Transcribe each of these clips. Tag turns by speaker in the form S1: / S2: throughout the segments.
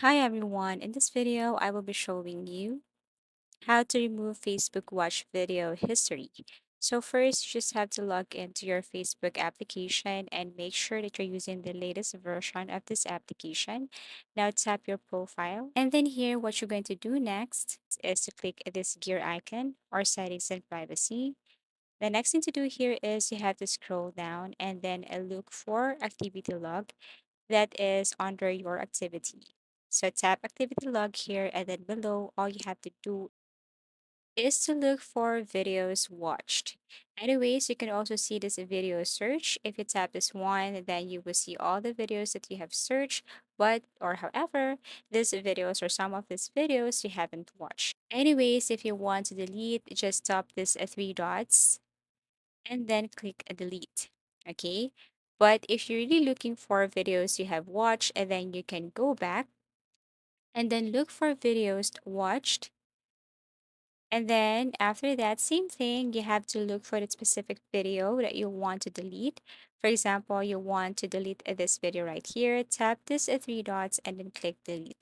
S1: Hi everyone, in this video I will be showing you how to remove Facebook Watch video history. So first you just have to log into your Facebook application and make sure that you're using the latest version of this application. Now tap your profile and then here what you're going to do next is to click this gear icon or settings and privacy. The next thing to do here is you have to scroll down and then look for activity log that is under your activity. So tap activity log here and then below all you have to do is to look for videos watched. Anyways, you can also see this video search. If you tap this one, then you will see all the videos that you have searched, but or however, these videos or some of these videos you haven't watched. Anyways, if you want to delete, just tap this three dots and then click delete. Okay. But if you're really looking for videos you have watched, and then you can go back and then look for videos watched. And then after that, same thing, you have to look for the specific video that you want to delete. For example, you want to delete this video right here. Tap this three dots and then click delete.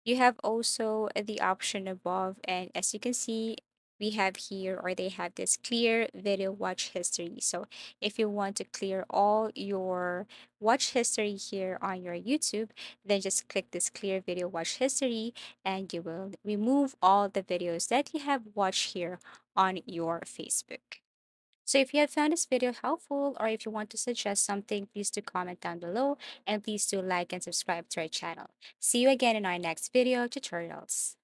S1: You have also the option above, and as you can see, we have here or they have this clear video watch history. So if you want to clear all your watch history here on your YouTube, then just click this clear video watch history and you will remove all the videos that you have watched here on your Facebook. So if you have found this video helpful or if you want to suggest something, please do comment down below and please do like and subscribe to our channel. See you again in our next video tutorials.